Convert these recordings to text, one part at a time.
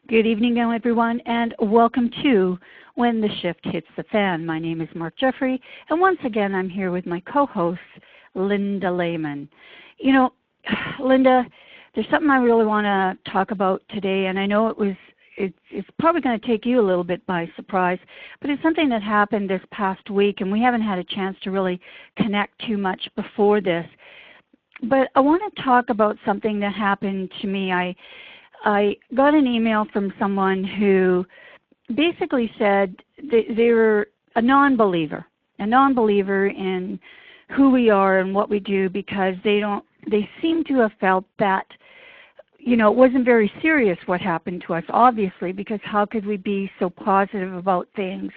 Good evening, everyone, and welcome to When the Shift Hits the Fan. My name is Mark Jeffrey, and once again, I'm here with my co-host, Linda Lehman. You know, Linda, there's something I really want to talk about today, and I know it's probably going to take you a little bit by surprise, but it's something that happened this past week, and we haven't had a chance to really connect too much before this. But I want to talk about something that happened to me. I got an email from someone who basically said they were a non-believer in who we are and what we do, because they seem to have felt that, you know, it wasn't very serious what happened to us, obviously, because how could we be so positive about things?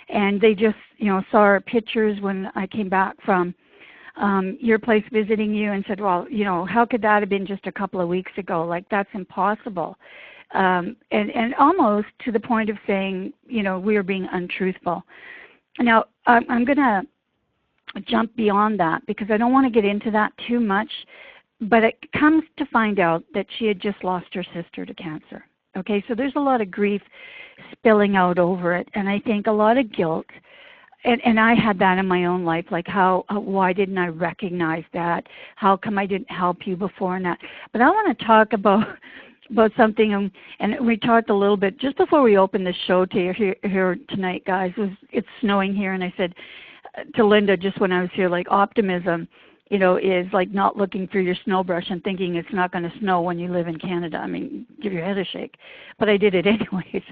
And they just, you know, saw our pictures when I came back from your place visiting you and said, well, you know, how could that have been just a couple of weeks ago? Like, that's impossible. And almost to the point of saying, you know, we are being untruthful. Now, I'm going to jump beyond that because I don't want to get into that too much, but it comes to find out that she had just lost her sister to cancer. Okay, so there's a lot of grief spilling out over it, and I think a lot of guilt. And I had that in my own life, like why didn't I recognize that? How come I didn't help you before and that? But I want to talk about something, and we talked a little bit just before we opened the show here tonight, guys. It's snowing here, and I said to Linda just when I was here, like, optimism, you know, is like not looking through your snow brush and thinking it's not going to snow when you live in Canada. I mean, give your head a shake. But I did it anyways.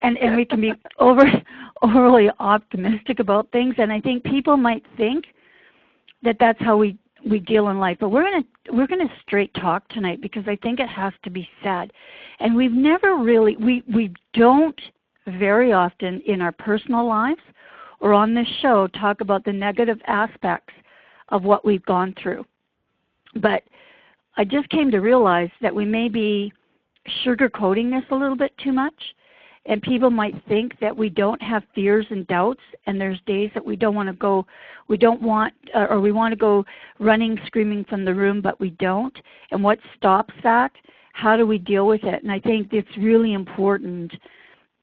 And we can be overly optimistic about things, and I think people might think that that's how we deal in life. But we're gonna straight talk tonight because I think it has to be said. And we've never really we don't very often in our personal lives or on this show talk about the negative aspects of what we've gone through. But I just came to realize that we may be sugarcoating this a little bit too much. And people might think that we don't have fears and doubts, and there's days that we want to go running, screaming from the room, but we don't. And what stops that? How do we deal with it? And I think it's really important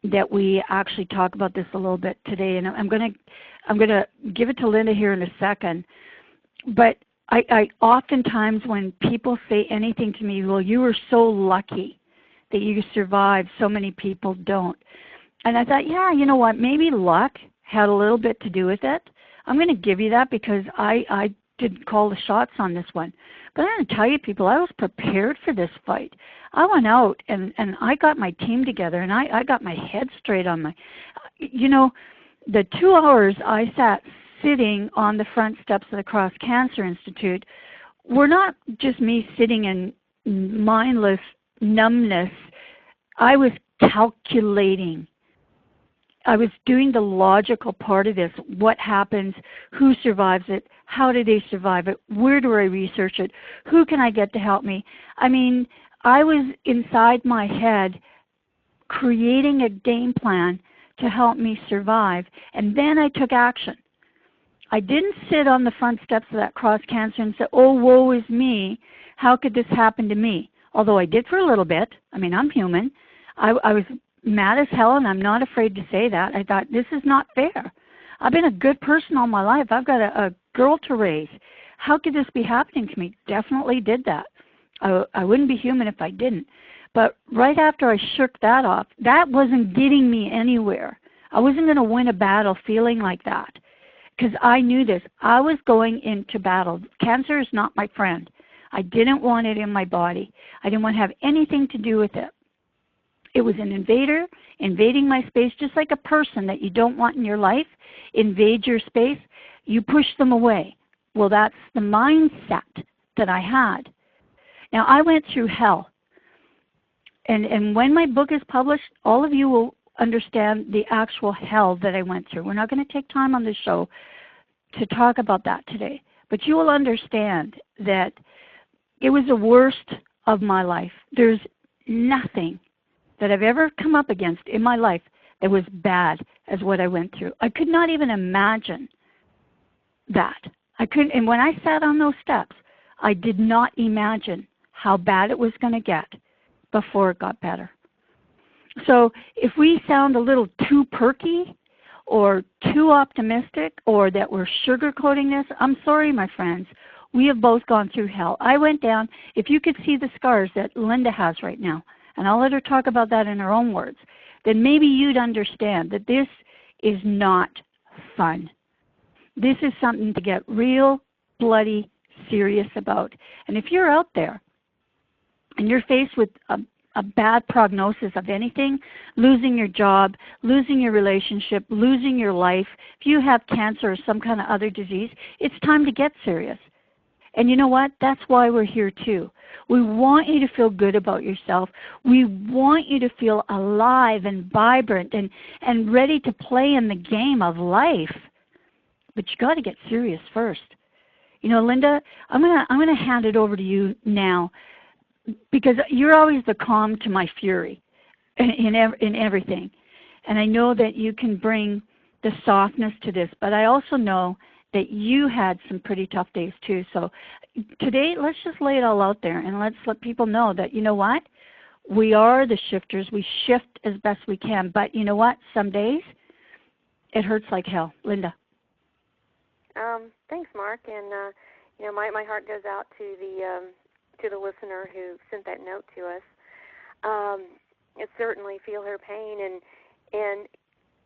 that we actually talk about this a little bit today. And I'm going to give it to Linda here in a second. But I oftentimes when people say anything to me, well, you were so lucky that you survived, so many people don't. And I thought, yeah, you know what, maybe luck had a little bit to do with it. I'm going to give you that because I didn't call the shots on this one. But I'm going to tell you, people, I was prepared for this fight. I went out and I got my team together, and I got my head straight on my, you know, the 2 hours I sat sitting on the front steps of the Cross Cancer Institute were not just me sitting in mindless numbness. I was calculating. I was doing the logical part of this. What happens? Who survives it? How do they survive it? Where do I research it? Who can I get to help me? I mean, I was inside my head creating a game plan to help me survive, and then I took action. I didn't sit on the front steps of that Cross Cancer and say, oh, woe is me. How could this happen to me? Although I did for a little bit. I mean, I'm human. I was mad as hell, and I'm not afraid to say that. I thought, this is not fair. I've been a good person all my life. I've got a girl to raise. How could this be happening to me? Definitely did that. I wouldn't be human if I didn't. But right after I shook that off, that wasn't getting me anywhere. I wasn't going to win a battle feeling like that because I knew this. I was going into battle. Cancer is not my friend. I didn't want it in my body. I didn't want to have anything to do with it. It was an invader invading my space, just like a person that you don't want in your life invade your space. You push them away. Well, that's the mindset that I had. Now, I went through hell. And when my book is published, all of you will understand the actual hell that I went through. We're not going to take time on this show to talk about that today. But you will understand that it was the worst of my life. There's nothing that I've ever come up against in my life that was bad as what I went through. I could not even imagine that. I couldn't, and when I sat on those steps, I did not imagine how bad it was going to get before it got better. So if we sound a little too perky or too optimistic or that we're sugarcoating this, I'm sorry, my friends. We have both gone through hell. I went down, if you could see the scars that Linda has right now, and I'll let her talk about that in her own words, then maybe you'd understand that this is not fun. This is something to get real, bloody serious about. And if you're out there and you're faced with a bad prognosis of anything, losing your job, losing your relationship, losing your life, if you have cancer or some kind of other disease, it's time to get serious. And you know what? That's why we're here too. We want you to feel good about yourself. We want you to feel alive and vibrant and ready to play in the game of life. But you got to get serious first. You know, Linda, I'm gonna hand it over to you now, because you're always the calm to my fury in everything. And I know that you can bring the softness to this, but I also know that you had some pretty tough days too. So today, let's just lay it all out there and let's let people know that, you know what, we are the shifters. We shift as best we can. But you know what, some days it hurts like hell. Linda. Thanks, Mark. And you know, my heart goes out to the listener who sent that note to us. I certainly feel her pain, and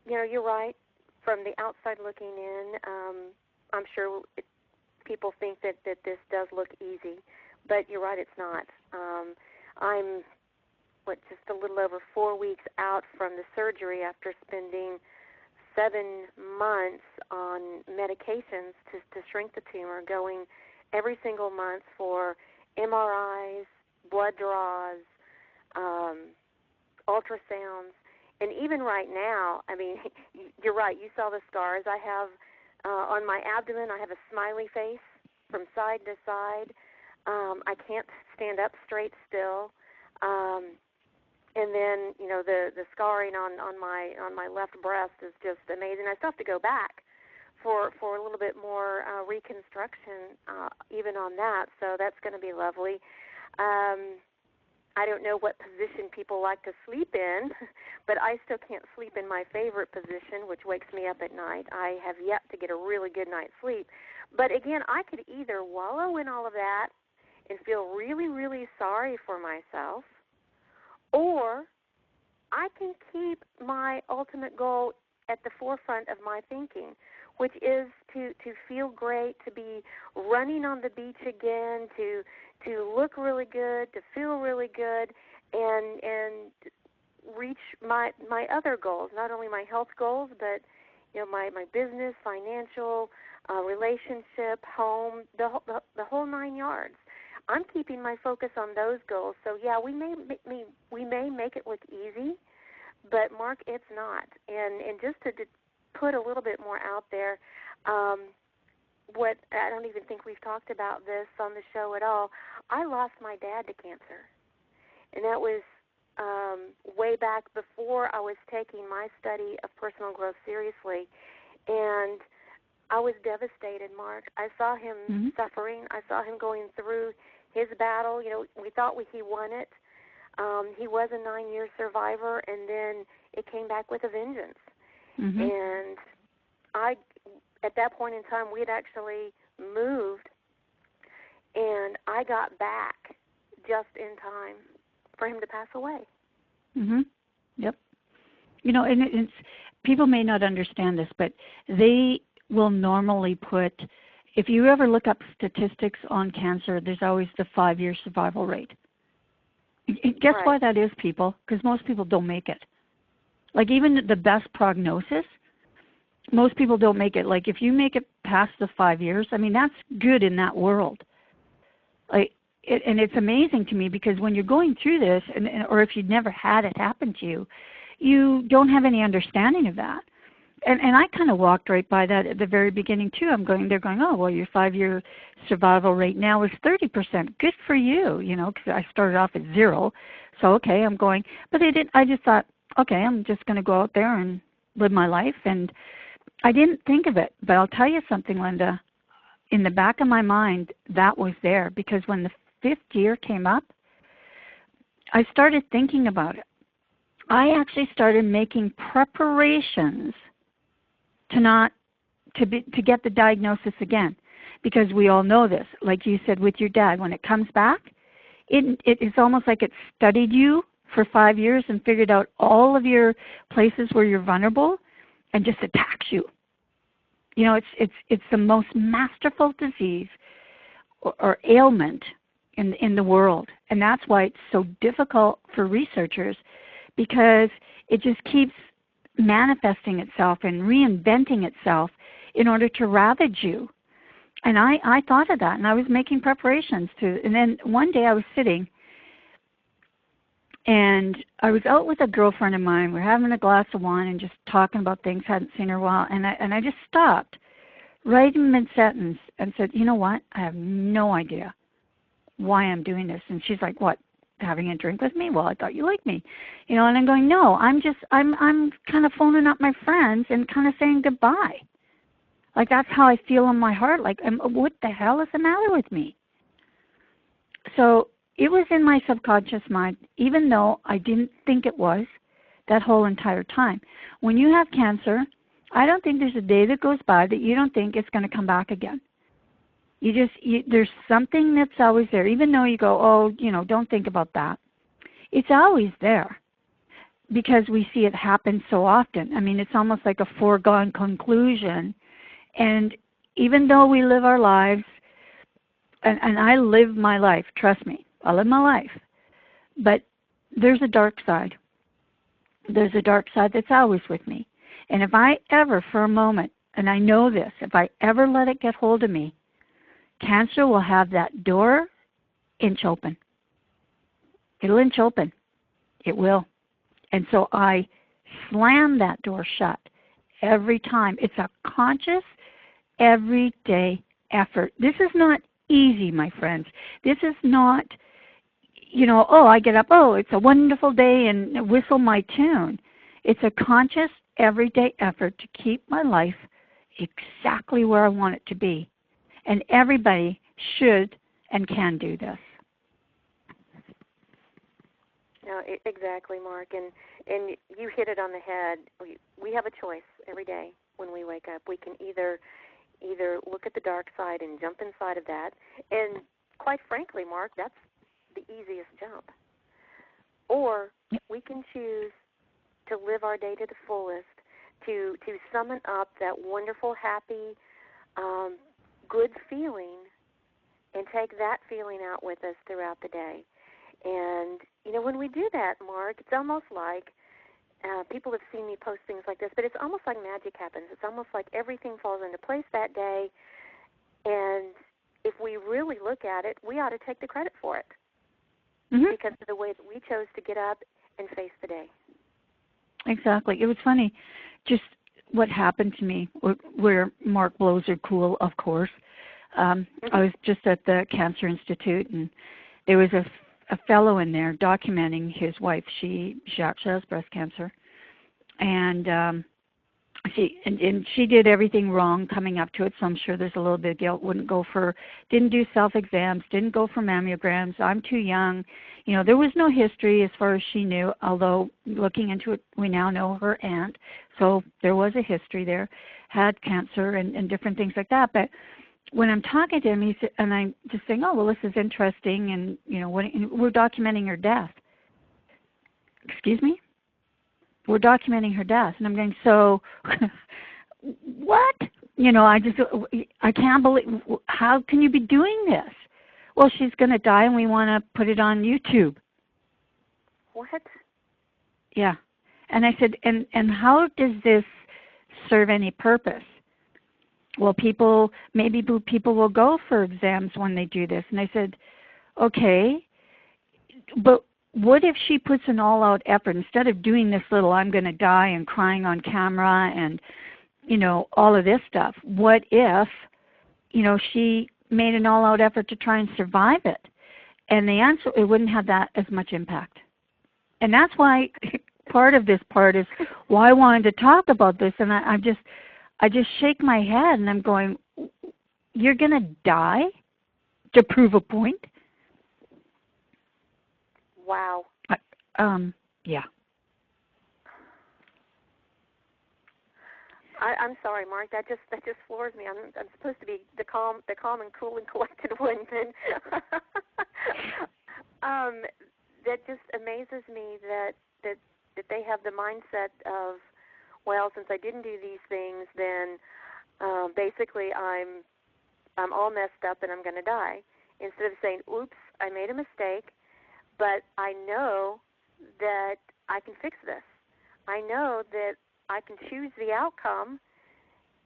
you know, you're right. From the outside looking in, I'm sure people think that this does look easy, but you're right, it's not. I'm just a little over 4 weeks out from the surgery after spending 7 months on medications to shrink the tumor, going every single month for MRIs, blood draws, ultrasounds, and even right now, I mean, you're right, you saw the scars. I have on my abdomen, I have a smiley face from side to side. I can't stand up straight still. And then, you know, the scarring on my left breast is just amazing. I still have to go back for a little bit more reconstruction even on that, so that's going to be lovely. I don't know what position people like to sleep in, but I still can't sleep in my favorite position, which wakes me up at night. I have yet to get a really good night's sleep. But again, I could either wallow in all of that and feel really, really sorry for myself, or I can keep my ultimate goal at the forefront of my thinking, which is to feel great, to be running on the beach again, to look really good, to feel really good, and reach my other goals, not only my health goals, but you know, my business, financial, relationship, home, the whole 9 yards. I'm keeping my focus on those goals. So yeah, we may make it look easy, but Mark, it's not. And just to put a little bit more out there, what I don't even think we've talked about this on the show at all. I lost my dad to cancer, and that was way back before I was taking my study of personal growth seriously, and I was devastated, Mark. I saw him suffering. I saw him going through his battle. You know, we thought he won it. He was a 9-year survivor, and then it came back with a vengeance. And at that point in time, we had actually moved, and I got back just in time for him to pass away. Yep. You know, and it's, people may not understand this, but they will normally put, if you ever look up statistics on cancer, there's always the 5-year survival rate. Guess why that is, people? Because most people don't make it. Like even the best prognosis, most people don't make it. Like if you make it past the 5 years, I mean, that's good in that world. Like, and it's amazing to me because when you're going through this, or if you'd never had it happen to you, you don't have any understanding of that. And I kind of walked right by that at the very beginning too. They're going, oh, well, your 5-year survival rate now is 30%. Good for you, you know, because I started off at 0. So, okay, I'm going. But I just thought, okay, I'm just going to go out there and live my life. And I didn't think of it. But I'll tell you something, Linda. In the back of my mind, that was there. Because when the 5th year came up, I started thinking about it. I actually started making preparations to get the diagnosis again, because we all know this. Like you said with your dad, when it comes back, it is almost like it studied you for 5 years and figured out all of your places where you're vulnerable and just attacks you. You know, it's the most masterful disease or ailment in the world, and that's why it's so difficult for researchers, because it just keeps manifesting itself and reinventing itself in order to ravage you. And I thought of that, and I was making preparations to. And then one day I was sitting, and I was out with a girlfriend of mine. We were having a glass of wine and just talking about things. Hadn't seen her in a while, and I just stopped right in mid-sentence and said, "You know what? I have no idea why I'm doing this." And she's like, "What? Having a drink with me? Well, I thought you liked me." You know, and I'm going, "No, I'm kind of phoning up my friends and kind of saying goodbye. Like, that's how I feel in my heart. Like, what the hell is the matter with me?" So it was in my subconscious mind, even though I didn't think it was that whole entire time. When you have cancer, I don't think there's a day that goes by that you don't think it's going to come back again. There's something that's always there, even though you go, "Oh, you know, don't think about that." It's always there because we see it happen so often. I mean, it's almost like a foregone conclusion. And even though we live our lives, and I live my life, trust me, I live my life, but there's a dark side. There's a dark side that's always with me. And if I ever, for a moment, and I know this, if I ever let it get hold of me, cancer will have that door inch open. It'll inch open. It will. And so I slam that door shut every time. It's a conscious, everyday effort. This is not easy, my friends. This is not, you know, "Oh, I get up, oh, it's a wonderful day," and whistle my tune. It's a conscious, everyday effort to keep my life exactly where I want it to be. And everybody should and can do this. No, exactly, Mark. And you hit it on the head. We have a choice every day when we wake up. We can either look at the dark side and jump inside of that, and quite frankly, Mark, that's the easiest jump. Or we can choose to live our day to the fullest, to summon up that wonderful, happy, good feeling, and take that feeling out with us throughout the day. And, you know, when we do that, Mark, it's almost like people have seen me post things like this, but it's almost like magic happens. It's almost like everything falls into place that day, and if we really look at it, we ought to take the credit for it because of the way that we chose to get up and face the day. Exactly. It was funny, just what happened to me, where Mark blows are cool, of course. I was just at the Cancer Institute, and there was a fellow in there documenting his wife. She actually has breast cancer, and she did everything wrong coming up to it. So I'm sure there's a little bit of guilt. Didn't do self-exams, didn't go for mammograms. I'm too young. You know, there was no history as far as she knew. Although looking into it, we now know her aunt, so there was a history there. Had cancer and different things like that, but when I'm talking to him, he said, and I'm just saying, "Oh, well, this is interesting," and you know, we're documenting her death. Excuse me? We're documenting her death, and I'm going, "So, what?" You know, I can't believe. How can you be doing this? "Well, she's going to die, and we want to put it on YouTube." What? Yeah, and I said, and how does this serve any purpose? Well, maybe people will go for exams when they do this. And I said, okay, but what if she puts an all-out effort instead of doing this little "I'm going to die" and crying on camera and, you know, all of this stuff? What if, you know, she made an all-out effort to try and survive it? And the answer, it wouldn't have that as much impact. And that's why part of this part is why I wanted to talk about this. And I just shake my head, and I'm going, "You're going to die to prove a point?" Wow. Yeah. I'm sorry, Mark. That just floors me. I'm supposed to be the calm and cool and collected one. That just amazes me that they have the mindset of, well, since I didn't do these things, then basically I'm all messed up and I'm going to die. Instead of saying, oops, I made a mistake, but I know that I can fix this. I know that I can choose the outcome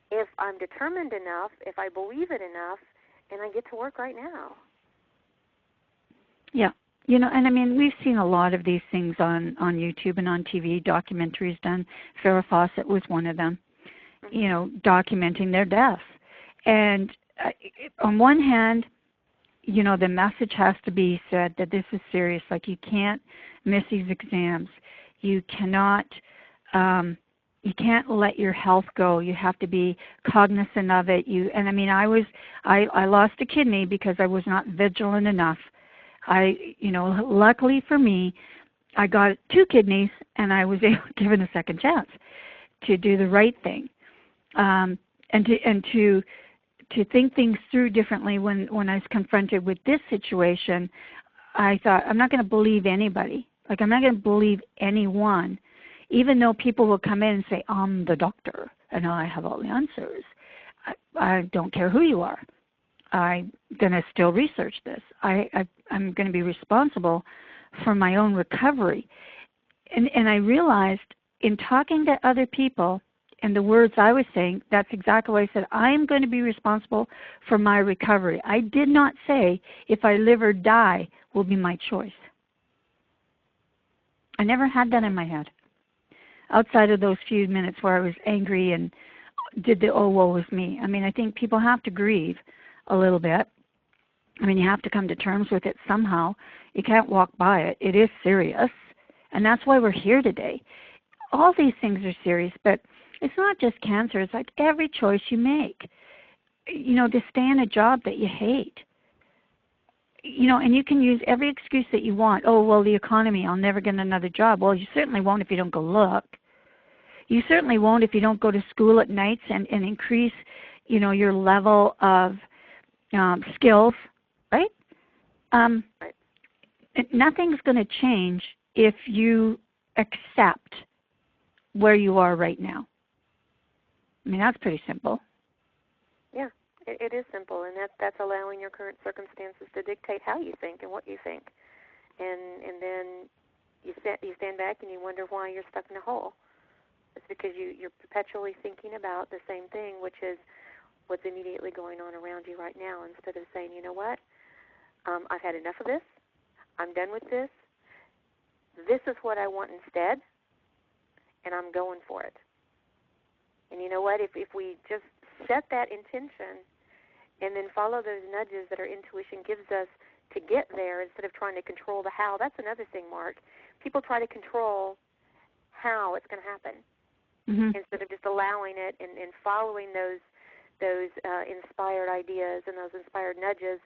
if I'm determined enough, if I believe it enough, and I get to work right now. Yeah. You know, and I mean, we've seen a lot of these things on YouTube and on TV, documentaries done. Farrah Fawcett was one of them, you know, documenting their death. And on one hand, you know, the message has to be said that this is serious. Like, you can't miss these exams. You cannot let your health go. You have to be cognizant of it. And I mean, I lost a kidney because I was not vigilant enough. Luckily for me, I got 2 kidneys, and I was given a second chance to do the right thing, and to think things through differently. When I was confronted with this situation, I thought, I'm not going to believe anybody. Like, I'm not going to believe anyone, even though people will come in and say, I'm the doctor and I have all the answers. I don't care who you are. I'm going to still research this. I'm going to be responsible for my own recovery. And I realized in talking to other people and the words I was saying, that's exactly what I said. I am going to be responsible for my recovery. I did not say if I live or die will be my choice. I never had that in my head. Outside of those few minutes where I was angry and did the, oh, woe is me. I mean, I think people have to grieve a little bit. I mean, you have to come to terms with it somehow. You can't walk by it. It is serious. And that's why we're here today. All these things are serious, but it's not just cancer. It's like every choice you make. You know, to stay in a job that you hate. You know, and you can use every excuse that you want. Oh, well, the economy, I'll never get another job. Well, you certainly won't if you don't go look. You certainly won't if you don't go to school at nights and increase, you know, your level of skills, right? Nothing's going to change if you accept where you are right now. I mean, that's pretty simple. Yeah, it is simple, and that's allowing your current circumstances to dictate how you think and what you think. And then you stand back and you wonder why you're stuck in a hole. It's because you're perpetually thinking about the same thing, which is what's immediately going on around you right now, instead of saying, you know what, I've had enough of this. I'm done with this. This is what I want instead, and I'm going for it. And you know what, if we just set that intention and then follow those nudges that our intuition gives us to get there instead of trying to control the how. That's another thing, Mark. People try to control how it's going to happen instead of just allowing it and following those inspired ideas and those inspired nudges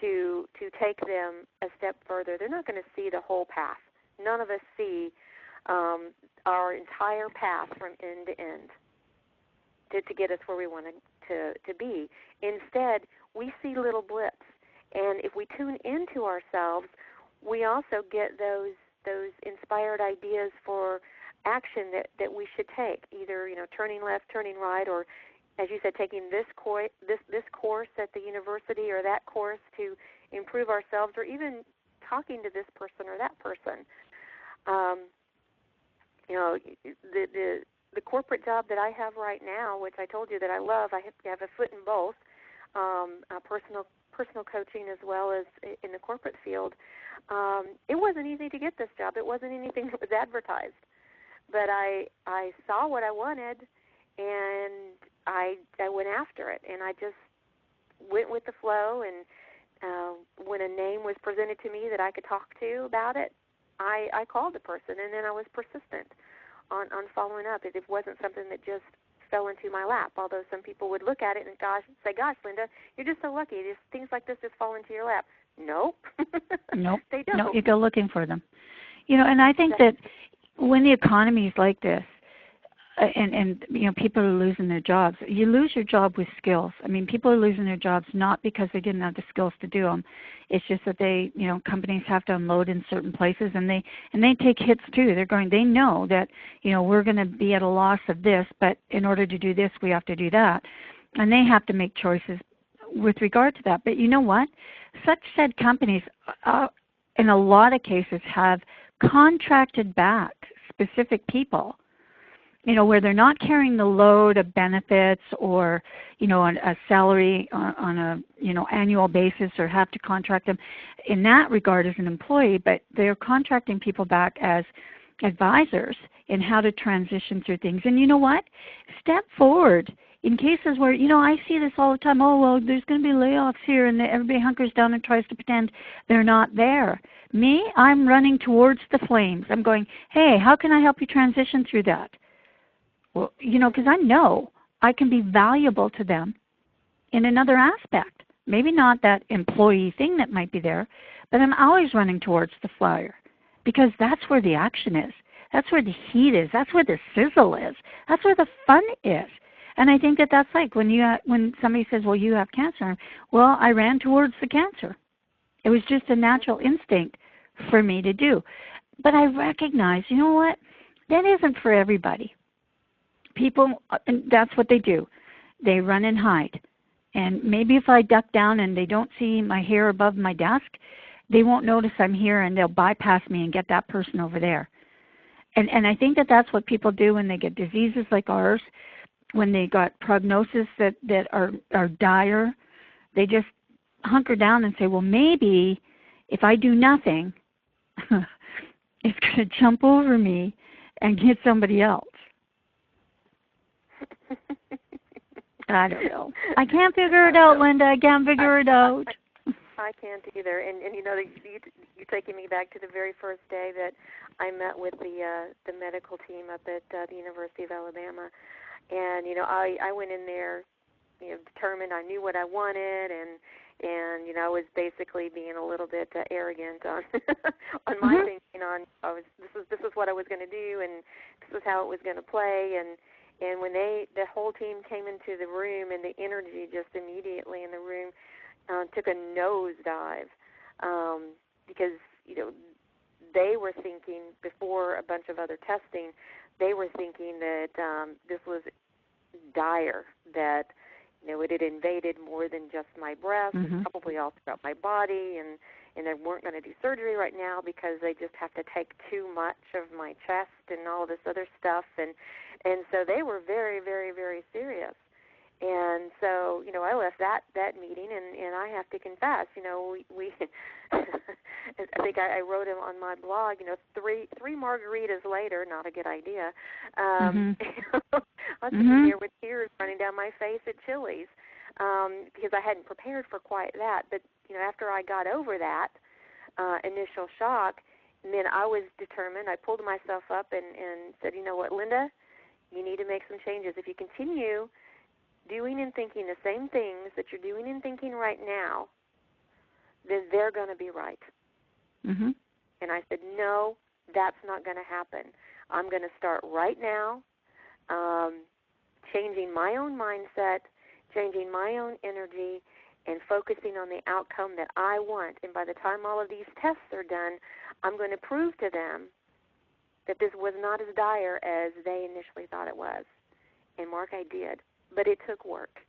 to take them a step further. They're not going to see the whole path. None of us see our entire path from end to end to get us where we want to be. Instead, we see little blips. And if we tune into ourselves, we also get those inspired ideas for action that we should take, either, you know, turning left, turning right, or, as you said, taking this course at the university or that course to improve ourselves, or even talking to this person or that person. You know, the corporate job that I have right now, which I told you that I love, I have a foot in both, personal coaching as well as in the corporate field. It wasn't easy to get this job. It wasn't anything that was advertised. But I saw what I wanted, and I went after it, and I just went with the flow. And when a name was presented to me that I could talk to about it, I called the person, and then I was persistent on following up. It wasn't something that just fell into my lap, although some people would look at it and say, gosh, Linda, you're just so lucky. Things like this just fall into your lap. Nope. Nope. They don't. No, you go looking for them. You know, and I think that when the economy is like this, and people are losing their jobs. You lose your job with skills. I mean, people are losing their jobs not because they didn't have the skills to do them. It's just that they, companies have to unload in certain places, and they take hits too. They know that, we're going to be at a loss of this, but in order to do this, we have to do that, and they have to make choices with regard to that. But you know what? Such said companies, in a lot of cases, have contracted back specific people, where they're not carrying the load of benefits or, a salary on a, annual basis, or have to contract them in that regard as an employee, but they're contracting people back as advisors in how to transition through things. And you know what? Step forward in cases where, I see this all the time. Oh, well, there's going to be layoffs here, and everybody hunkers down and tries to pretend they're not there. Me, I'm running towards the flames. I'm going, hey, how can I help you transition through that? Well, because I know I can be valuable to them in another aspect. Maybe not that employee thing that might be there, but I'm always running towards the fire, because that's where the action is. That's where the heat is. That's where the sizzle is. That's where the fun is. And I think that's like when somebody says, well, you have cancer. Well, I ran towards the cancer. It was just a natural instinct for me to do. But I recognize, you know what? That isn't for everybody. People, and that's what they do. They run and hide. And maybe if I duck down and they don't see my hair above my desk, they won't notice I'm here, and they'll bypass me and get that person over there. And I think that's what people do when they get diseases like ours, when they got prognosis that are dire. They just hunker down and say, well, maybe if I do nothing, it's going to jump over me and get somebody else. I don't know. I can't figure it out, Linda. I can't figure it out. I can't either. And you're taking me back to the very first day that I met with the medical team up at the University of Alabama. And, I went in there, determined I knew what I wanted, and I was basically being a little bit arrogant on on my thinking on this is what I was going to do, and this is how it was going to play. And when the whole team came into the room, and the energy just immediately in the room took a nosedive, because they were thinking, before a bunch of other testing, they were thinking that this was dire, that it had invaded more than just my breast, probably all throughout my body, and they weren't going to do surgery right now because they just have to take too much of my chest and all this other stuff, and so they were very, very, very serious. And so, I left that meeting, and I have to confess, we I think I wrote him on my blog, three margaritas later, not a good idea. I was sitting here with tears running down my face at Chili's, because I hadn't prepared for quite that. But, after I got over that initial shock, and then I was determined. I pulled myself up and said, you know what, Linda, you need to make some changes. If you continue doing and thinking the same things that you're doing and thinking right now, then they're going to be right. And I said, no, that's not going to happen. I'm going to start right now, changing my own mindset, changing my own energy, and focusing on the outcome that I want. And by the time all of these tests are done, I'm going to prove to them that this was not as dire as they initially thought it was. And Mark, I did. But it took work.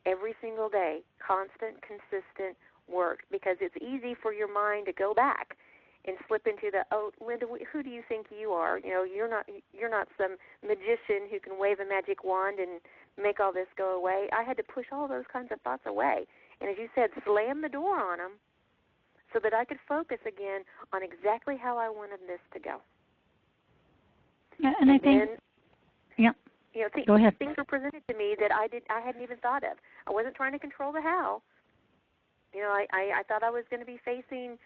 Every single day, constant, consistent work, because it's easy for your mind to go back and slip into the, oh, Linda, who do you think you are? You're not some magician who can wave a magic wand and make all this go away. I had to push all those kinds of thoughts away. And as you said, slam the door on them so that I could focus again on exactly how I wanted this to go. Yeah, and I think, yeah. Go ahead. Things were presented to me that I hadn't even thought of. I wasn't trying to control the how. I thought I was going to be facing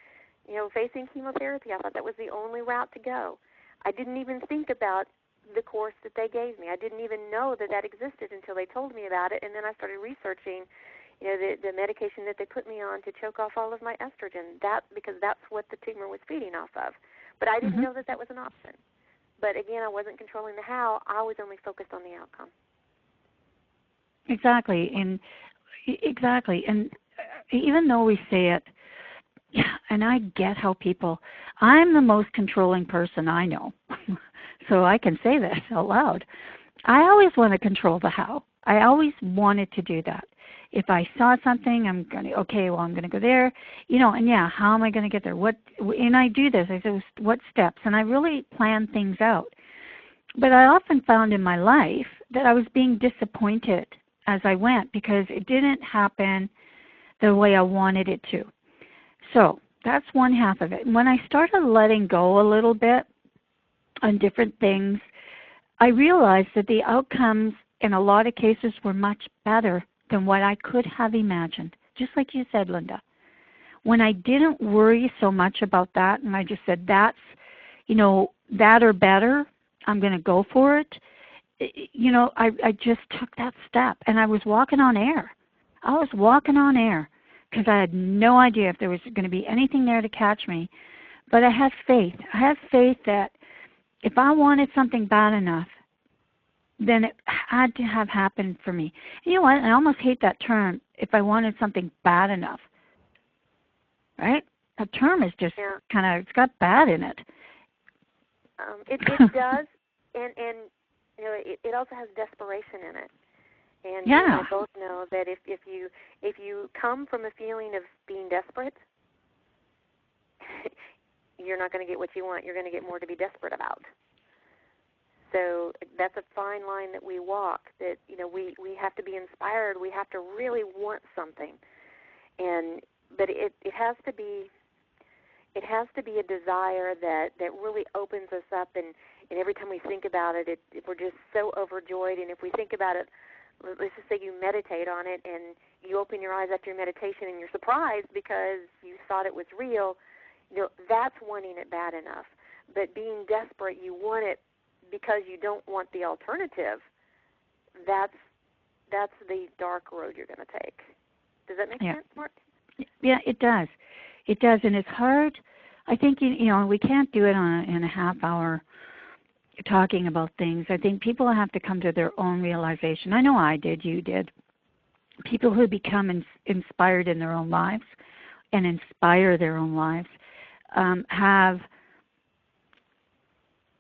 chemotherapy. I thought that was the only route to go. I didn't even think about the course that they gave me. I didn't even know that existed until they told me about it, and then I started researching, the medication that they put me on to choke off all of my estrogen. Because that's what the tumor was feeding off of. But I didn't know that was an option. But again, I wasn't controlling the how. I was only focused on the outcome. Exactly. And even though we say it, and I get how I'm the most controlling person I know. So I can say this out loud. I always want to control the how. I always wanted to do that. If I saw something, I'm going to, I'm going to go there, and how am I going to get there? And I do this. I say, what steps? And I really plan things out. But I often found in my life that I was being disappointed as I went because it didn't happen the way I wanted it to. So that's one half of it. And when I started letting go a little bit on different things, I realized that the outcomes in a lot of cases were much better than what I could have imagined, just like you said, Linda. When I didn't worry so much about that and I just said, that's, that or better, I'm going to go for it, I just took that step and I was walking on air. I was walking on air because I had no idea if there was going to be anything there to catch me. But I had faith. I had faith that if I wanted something bad enough, then it had to have happened for me. You know what? I almost hate that term, if I wanted something bad enough. Right? That term is just kind of, it's got bad in it. It does, and it also has desperation in it. And you and I both know that if you come from a feeling of being desperate, you're not going to get what you want. You're going to get more to be desperate about. So that's a fine line that we walk, that we have to be inspired. We have to really want something. But it has to be a desire that really opens us up, and every time we think about it, we're just so overjoyed. And if we think about it, let's just say you meditate on it and you open your eyes after your meditation and you're surprised because you thought it was real, that's wanting it bad enough. But being desperate, you want it because you don't want the alternative, that's the dark road you're going to take. Does that make sense, Mark? Yeah, it does. It does, and it's hard. I think, we can't do it in a half hour talking about things. I think people have to come to their own realization. I know I did, you did. People who become inspired in their own lives and inspire their own lives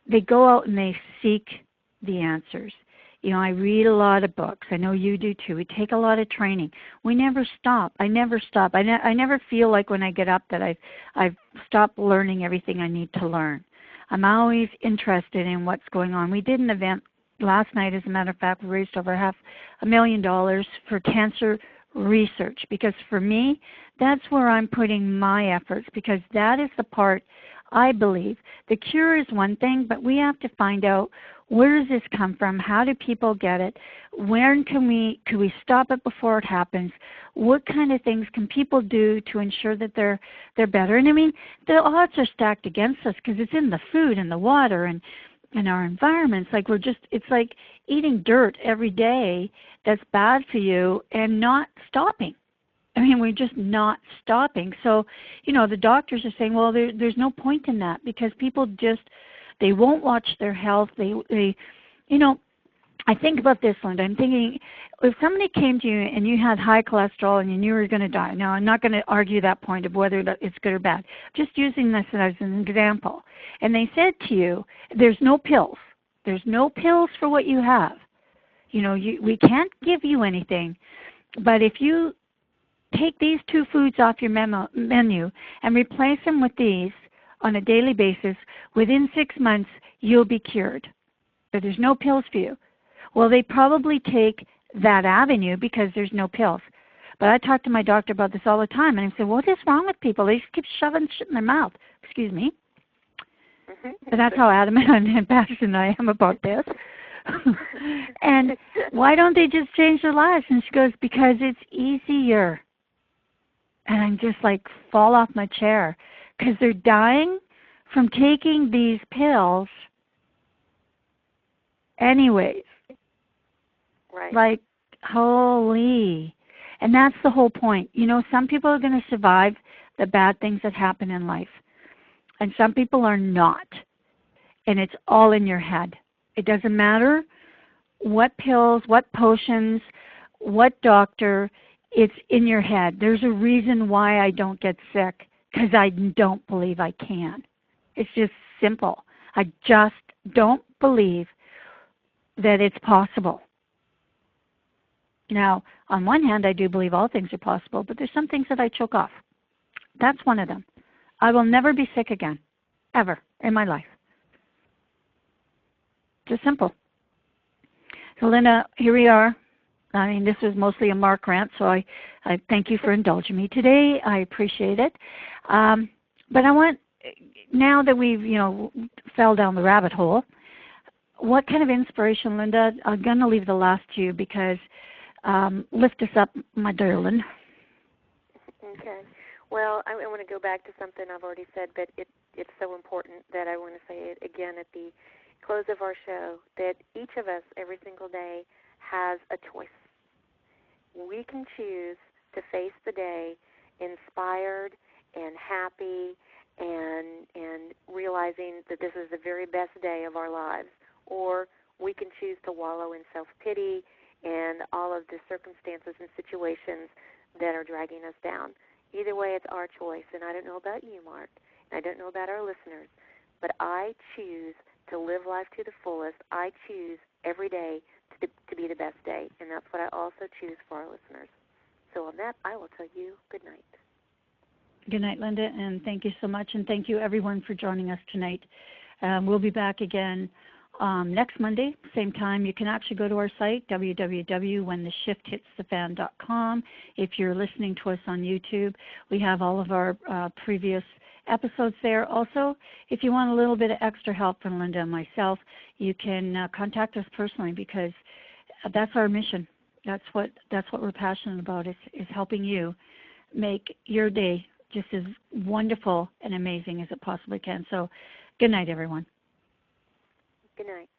they go out and they seek the answers. I read a lot of books. I know you do too. We take a lot of training. We never stop. I never stop. I never feel like when I get up that I've stopped learning everything I need to learn. I'm always interested in what's going on. We did an event last night, as a matter of fact. We raised over $500,000 for cancer research, because for me, that's where I'm putting my efforts, because that is the part I believe. The cure is one thing, but we have to find out, where does this come from? How do people get it? When can we stop it before it happens? What kind of things can people do to ensure that they're better? And I mean, the odds are stacked against us because it's in the food and the water and our environments. It's like eating dirt every day that's bad for you and not stopping. I mean, we're just not stopping. So, the doctors are saying, well, there's no point in that, because people they won't watch their health. I think about this, Linda. I'm thinking, if somebody came to you and you had high cholesterol and you knew you were going to die. Now, I'm not going to argue that point of whether it's good or bad. Just using this as an example. And they said to you, there's no pills. There's no pills for what you have. We can't give you anything. But if you take these two foods off your menu and replace them with these on a daily basis, within 6 months, you'll be cured. But there's no pills for you. Well, they probably take that avenue because there's no pills. But I talk to my doctor about this all the time, and I say, what is wrong with people? They just keep shoving shit in their mouth. Excuse me. And that's how adamant and passionate I am about this. And why don't they just change their lives? And she goes, because it's easier. And I'm just like, fall off my chair, because they're dying from taking these pills anyways. Right. Like, holy. And that's the whole point. Some people are going to survive the bad things that happen in life, and some people are not. and it's all in your head. It doesn't matter what pills, what potions, what doctor, it's in your head. There's a reason why I don't get sick, because I don't believe I can. It's just simple. I just don't believe that it's possible. Now, on one hand, I do believe all things are possible, but there's some things that I choke off. That's one of them. I will never be sick again, ever, in my life. Just simple. So, Linda, here we are. I mean, this was mostly a Mark rant, so I thank you for indulging me today. I appreciate it. But I want, now that we've, fell down the rabbit hole, what kind of inspiration, Linda? I'm going to leave the last to you because lift us up, my darling. Okay. Well, I want to go back to something I've already said, but it's so important that I want to say it again at the close of our show, that each of us every single day has a choice. We can choose to face the day inspired and happy and realizing that this is the very best day of our lives, or we can choose to wallow in self-pity and all of the circumstances and situations that are dragging us down. Either way, it's our choice, and I don't know about you, Mark, and I don't know about our listeners, but I choose to live life to the fullest. I choose every day to be the best day, and that's what I also choose for our listeners. So on that, I will tell you good night. Good night, Linda, and thank you so much, and thank you, everyone, for joining us tonight. We'll be back again next Monday, same time. You can actually go to our site, www.whentheshifthitsthefan.com. If you're listening to us on YouTube, we have all of our previous episodes there. Also, if you want a little bit of extra help from Linda and myself, you can contact us personally, because that's our mission. That's what we're passionate about, is helping you make your day just as wonderful and amazing as it possibly can. So good night, everyone. Good night.